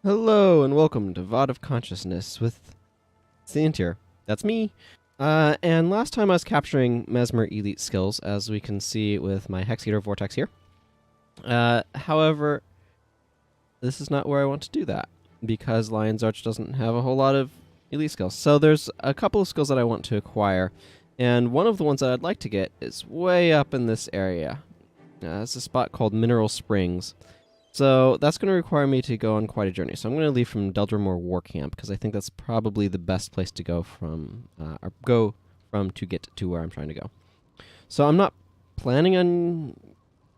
Hello and welcome to VOD of Consciousness with Sientir. That's me. And last time I was capturing Mesmer Elite skills, as we can see with my Hexator Vortex here. However, this is not where I want to do that, because Lion's Arch doesn't have a whole lot of Elite skills. So there's a couple of skills that I want to acquire, and one of the ones that I'd like to get is way up in this area. It's a spot called Mineral Springs. So that's going to require me to go on quite a journey. So I'm going to leave from Deldrimore War Camp because I think that's probably the best place to go from, to get to where I'm trying to go. So I'm not planning on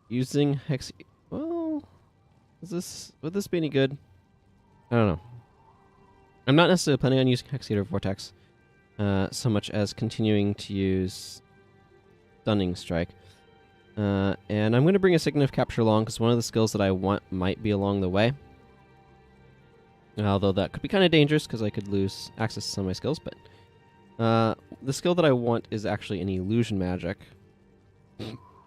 using Hex. Well, would this be any good? I don't know. I'm not necessarily planning on using Hexator Vortex so much as continuing to use Stunning Strike. And I'm going to bring a Signet of Capture along because one of the skills that I want might be along the way. Although that could be kind of dangerous because I could lose access to some of my skills. But the skill that I want is actually an illusion magic.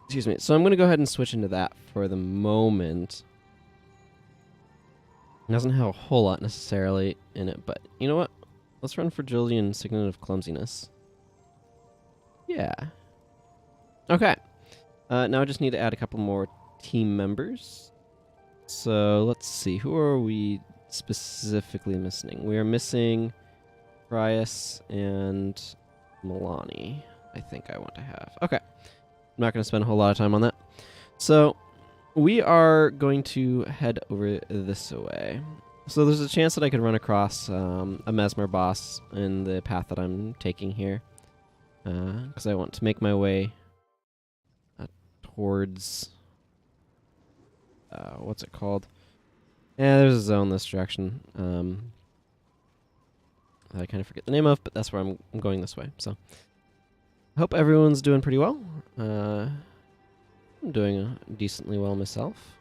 Excuse me. So I'm going to go ahead and switch into that for the moment. It doesn't have a whole lot necessarily in it, but you know what? Let's run Fragility and Signet of Clumsiness. Yeah. Okay. Now I just need to add a couple more team members. So let's see, who are we specifically missing? We are missing Prius and Milani, I think I want to have. Okay, I'm not going to spend a whole lot of time on that. So we are going to head over this way. So there's a chance that I could run across a Mesmer boss in the path that I'm taking here. Because I want to make my way towards what's it called? Yeah, there's a zone this direction. I kind of forget the name of, but that's where I'm going this way. So, I hope everyone's doing pretty well. I'm doing decently well myself.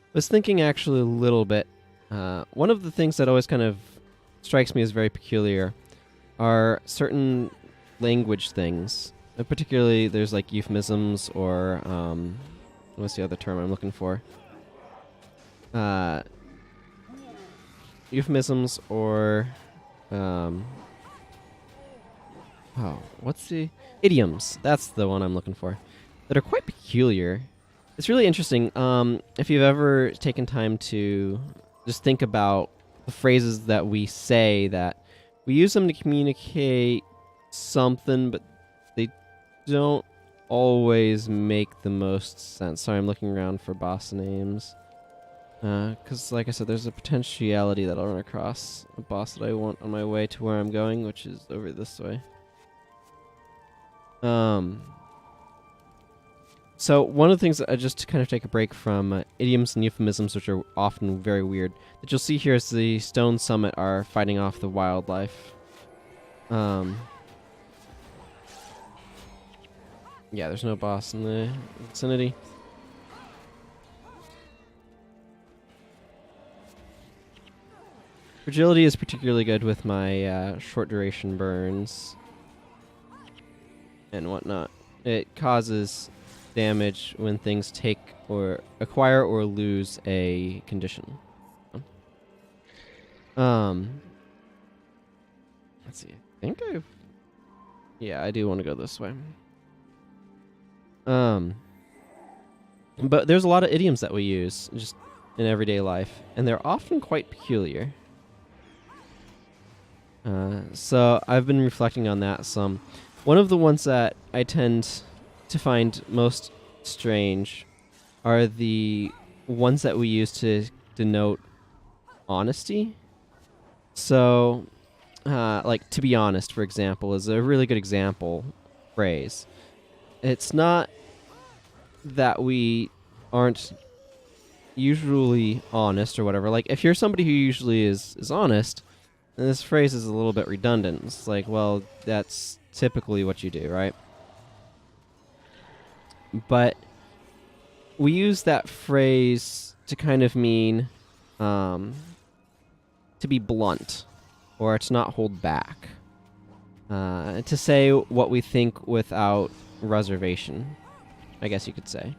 I was thinking actually a little bit. One of the things that always kind of strikes me as very peculiar are certain language things. Particularly, there's like euphemisms or what's the other term I'm looking for? Euphemisms or what's the idioms? That's the one I'm looking for. That are quite peculiar. It's really interesting. If you've ever taken time to just think about the phrases that we say, that we use them to communicate something, but they don't always make the most sense. Sorry, I'm looking around for boss names. Because, like I said, there's a potentiality that I'll run across a boss that I want on my way to where I'm going, which is over this way. So one of the things that just to kind of take a break from idioms and euphemisms, which are often very weird, that you'll see here is the Stone Summit are fighting off the wildlife. Yeah, there's no boss in the vicinity. Fragility is particularly good with my short duration burns and whatnot. It causes damage when things take or acquire or lose a condition. Let's see. Yeah, I do want to go this way. But there's a lot of idioms that we use just in everyday life, and they're often quite peculiar. So I've been reflecting on that some. One of the ones that I tend to find most strange are the ones that we use to denote honesty. So, like, to be honest, for example, is a really good example phrase. It's not that we aren't usually honest or whatever. Like, if you're somebody who usually is honest, then this phrase is a little bit redundant. It's like, well, that's typically what you do, right? But we use that phrase to kind of mean to be blunt or to not hold back. To say what we think without reservation, I guess you could say.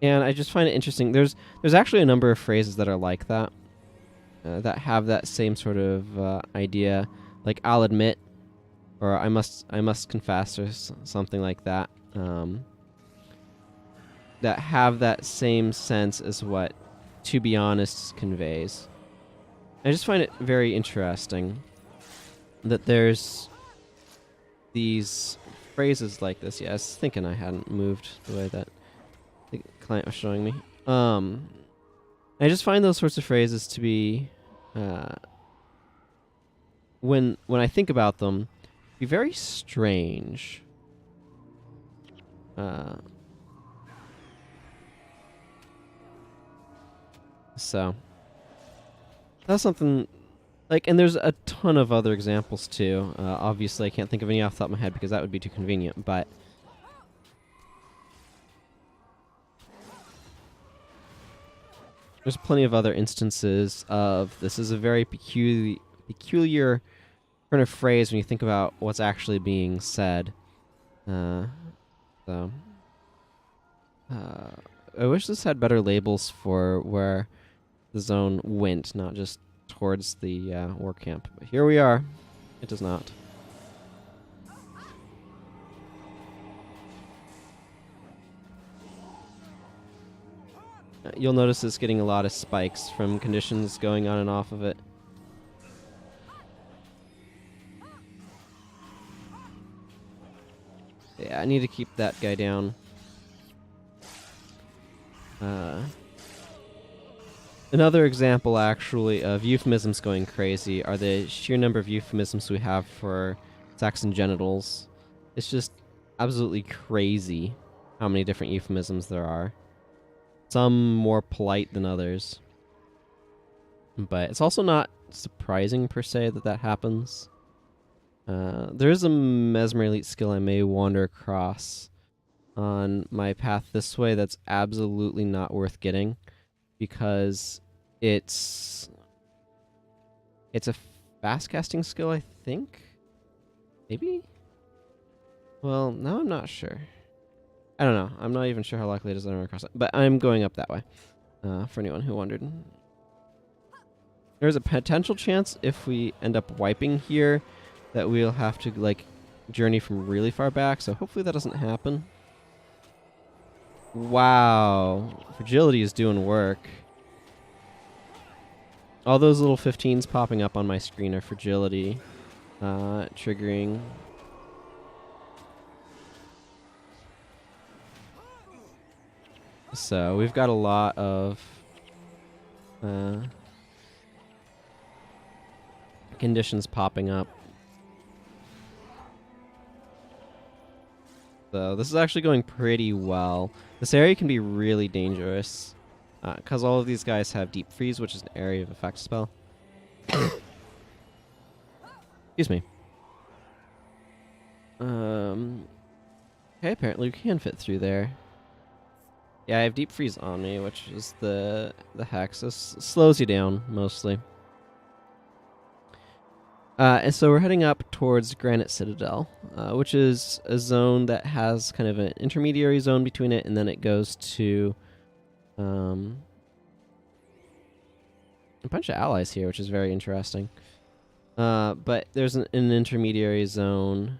And I just find it interesting. There's actually a number of phrases that are like that, that have that same sort of idea, like "I'll admit" or I must confess" or something like that. That have that same sense as what "to be honest" conveys. I just find it very interesting that there's these phrases like this. Yeah, I was thinking I hadn't moved the way that the client was showing me. I just find those sorts of phrases to be, when I think about them, be very strange. So that's something. Like, and there's a ton of other examples too. Obviously, I can't think of any off the top of my head because that would be too convenient. But there's plenty of other instances of this is a very peculiar kind of phrase when you think about what's actually being said. I wish this had better labels for where the zone went, not just towards the war camp. But here we are. It does not. You'll notice it's getting a lot of spikes from conditions going on and off of it. Yeah, I need to keep that guy down. Another example, actually, of euphemisms going crazy are the sheer number of euphemisms we have for sex and genitals. It's just absolutely crazy how many different euphemisms there are. Some more polite than others. But it's also not surprising, per se, that that happens. There is a Mesmer Elite skill I may wander across on my path this way that's absolutely not worth getting, because it's a fast casting skill, I think? Maybe? Well, now I'm not sure. I don't know. I'm not even sure how likely it is that I'm going to cross it. But I'm going up that way, for anyone who wondered. There's a potential chance if we end up wiping here that we'll have to, like, journey from really far back, so hopefully that doesn't happen. Wow. Fragility is doing work. All those little 15s popping up on my screen are fragility, triggering. So we've got a lot of conditions popping up. So this is actually going pretty well. This area can be really dangerous, because all of these guys have Deep Freeze, which is an area of effect spell. Excuse me. Okay, apparently we can fit through there. Yeah, I have Deep Freeze on me, which is the hex. This slows you down, mostly. And so we're heading up towards Granite Citadel, which is a zone that has kind of an intermediary zone between it, and then it goes to a bunch of allies here, which is very interesting. But there's an intermediary zone,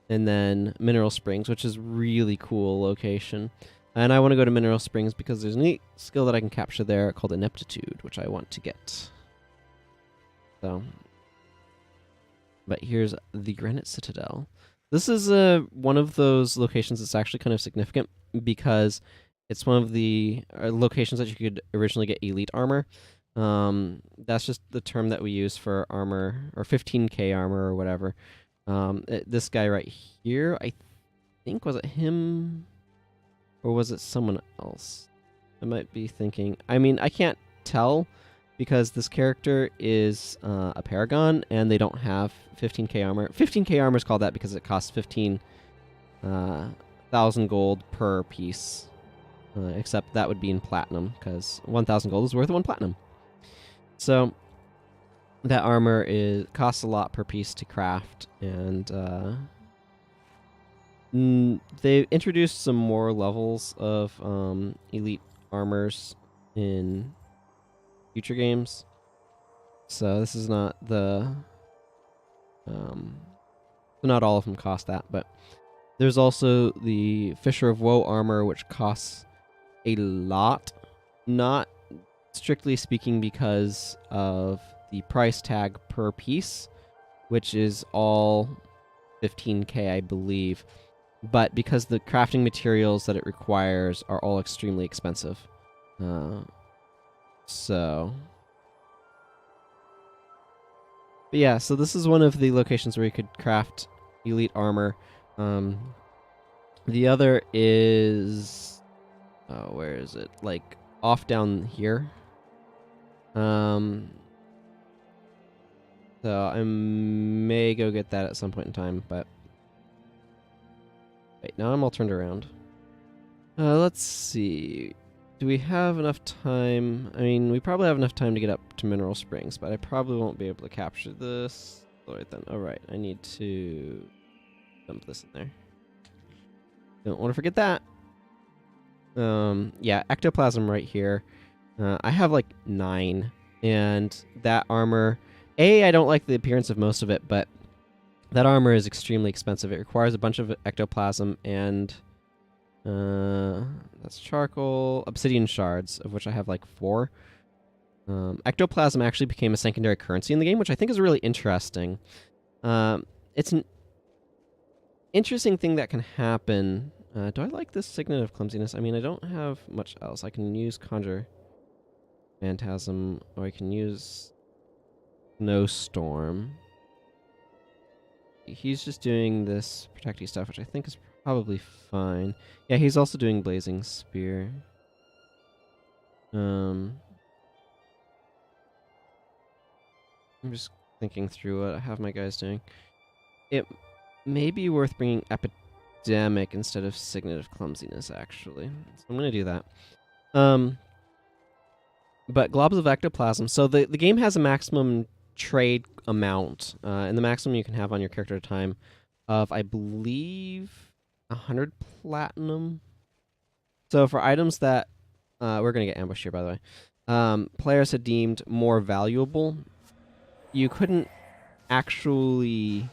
and then Mineral Springs, which is really cool location. And I want to go to Mineral Springs because there's a neat skill that I can capture there called Ineptitude, which I want to get. So, but here's the Granite Citadel. This is one of those locations that's actually kind of significant because it's one of the locations that you could originally get elite armor. That's just the term that we use for armor, or 15k armor or whatever. This guy right here, I think, was it him? Or was it someone else? I might be thinking. I mean, I can't tell because this character is a Paragon and they don't have 15k armor. 15k armor is called that because it costs 15,000 gold per piece. Except that would be in platinum because 1,000 gold is worth 1 platinum. So that armor costs a lot per piece to craft, and They introduced some more levels of elite armors in future games. So this is not the... not all of them cost that, but there's also the Fisher of Woe armor, which costs a lot. Not strictly speaking because of the price tag per piece, which is all 15k, I believe, but because the crafting materials that it requires are all extremely expensive. So... But yeah, so this is one of the locations where you could craft elite armor. The other is... where is it? Like, off down here. So I may go get that at some point in time, but... Wait, now I'm all turned around. Let's see. Do we have enough time? I mean, we probably have enough time to get up to Mineral Springs, but I probably won't be able to capture this. Alright then. Alright, I need to dump this in there. Don't want to forget that. Yeah, ectoplasm right here. I have like 9, and that armor... I don't like the appearance of most of it, but that armor is extremely expensive. It requires a bunch of ectoplasm and... that's charcoal, obsidian shards, of which I have like 4. Ectoplasm actually became a secondary currency in the game, which I think is really interesting. It's an interesting thing that can happen. Do I like this Signet of Clumsiness? I mean, I don't have much else. I can use Conjure Phantasm, or I can use Snowstorm. He's just doing this protecty stuff, which I think is probably fine. Yeah, he's also doing Blazing Spear. I'm just thinking through what I have my guys doing. It may be worth bringing Epidemic instead of Signet of Clumsiness, actually. So I'm going to do that. But Globs of Ectoplasm. So the game has a maximum trade amount, and the maximum you can have on your character at a time of, I believe, 100 platinum. So for items that... we're going to get ambushed here, by the way. Players had deemed more valuable, you couldn't actually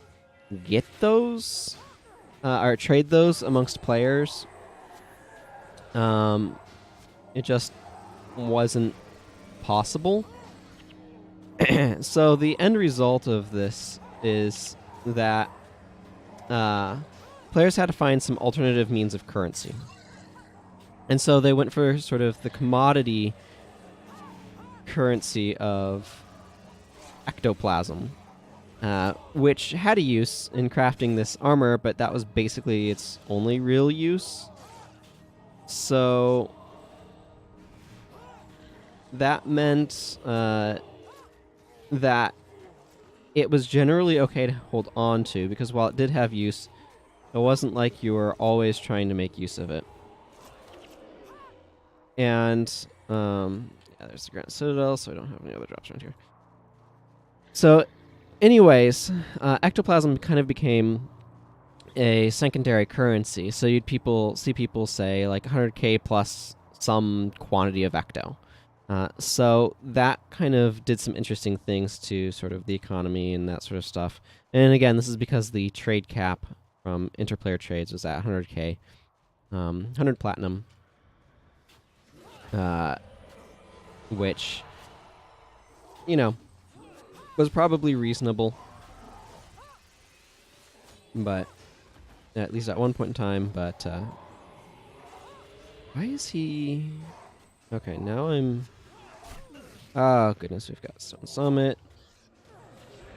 get those, or trade those amongst players. It just wasn't possible. So the end result of this is that players had to find some alternative means of currency. And so they went for sort of the commodity currency of ectoplasm, which had a use in crafting this armor, but that was basically its only real use. So that meant that it was generally okay to hold on to, because while it did have use, it wasn't like you were always trying to make use of it. And, yeah, there's the Grand Citadel, so I don't have any other drops around here. So, anyways, ectoplasm kind of became a secondary currency. So you'd see people say, like, 100k plus some quantity of ecto. So that kind of did some interesting things to sort of the economy and that sort of stuff. And again, this is because the trade cap from interplayer trades was at 100k, 100 platinum, which, you know, was probably reasonable, but at least at one point in time. But why is he... Okay, now I'm... Oh, goodness, we've got Stone Summit.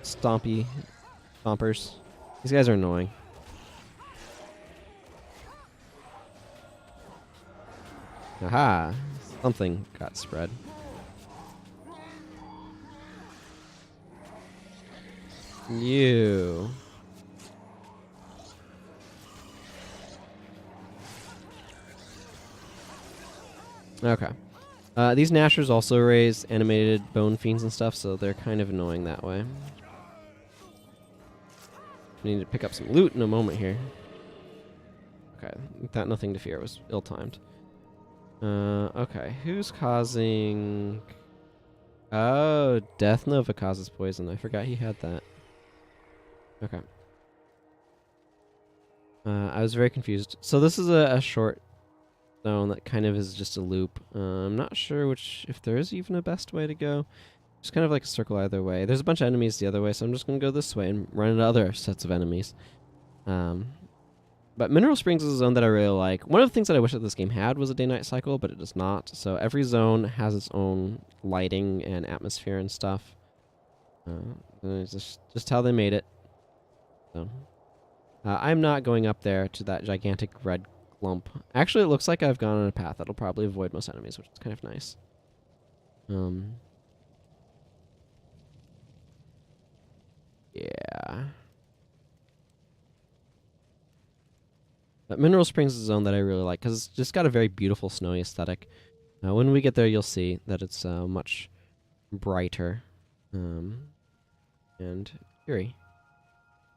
Stompers. These guys are annoying. Aha! Something got spread. You. Okay. These Nashers also raise animated bone fiends and stuff, so they're kind of annoying that way. We need to pick up some loot in a moment here. Okay, that nothing to fear was ill-timed. Okay, who's causing... Oh, Death Nova causes poison. I forgot he had that. Okay. I was very confused. So this is a short zone that kind of is just a loop. I'm not sure if there is even a best way to go. Just kind of like a circle either way. There's a bunch of enemies the other way, so I'm just going to go this way and run into other sets of enemies. But Mineral Springs is a zone that I really like. One of the things that I wish that this game had was a day-night cycle, but it does not. So every zone has its own lighting and atmosphere and stuff. It's just how they made it. So I'm not going up there to that gigantic red clump. Actually, it looks like I've gone on a path that'll probably avoid most enemies, which is kind of nice. Yeah. But Mineral Springs is a zone that I really like because it's just got a very beautiful snowy aesthetic. When we get there, you'll see that it's much brighter and eerie.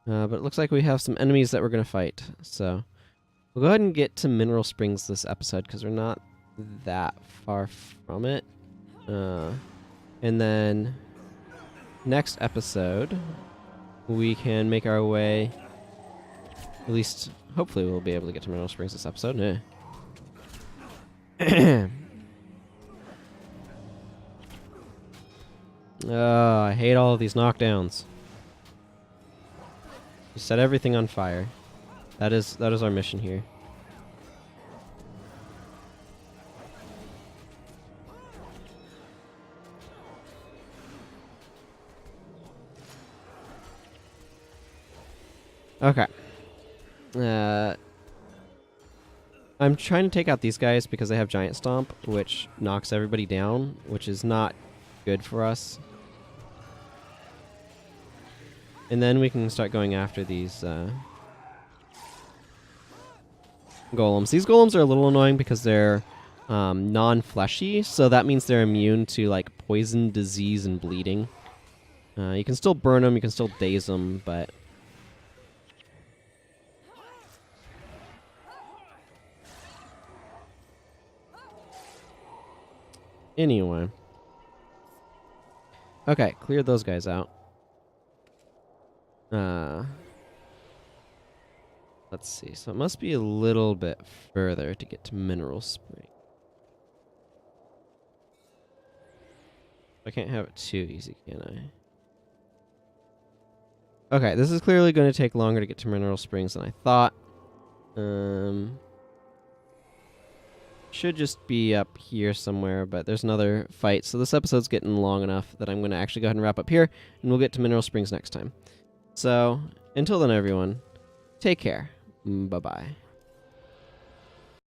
But it looks like we have some enemies that we're going to fight. So we'll go ahead and get to Mineral Springs this episode because we're not that far from it. And then next episode, we can make our way, at least hopefully we'll be able to get to Mineral Springs this episode. Oh, I hate all of these knockdowns. You set everything on fire. That is our mission here. Okay. I'm trying to take out these guys because they have Giant Stomp, which knocks everybody down, which is not good for us. And then we can start going after these golems. These golems are a little annoying because they're non-fleshy, so that means they're immune to like poison, disease, and bleeding. You can still burn them, you can still daze them, but... Anyway. Okay, cleared those guys out. Let's see. So it must be a little bit further to get to Mineral Spring. I can't have it too easy, can I? Okay, this is clearly going to take longer to get to Mineral Springs than I thought. Should just be up here somewhere, but there's another fight. So this episode's getting long enough that I'm going to actually go ahead and wrap up here, and we'll get to Mineral Springs next time. So, until then, everyone, take care. Bye-bye.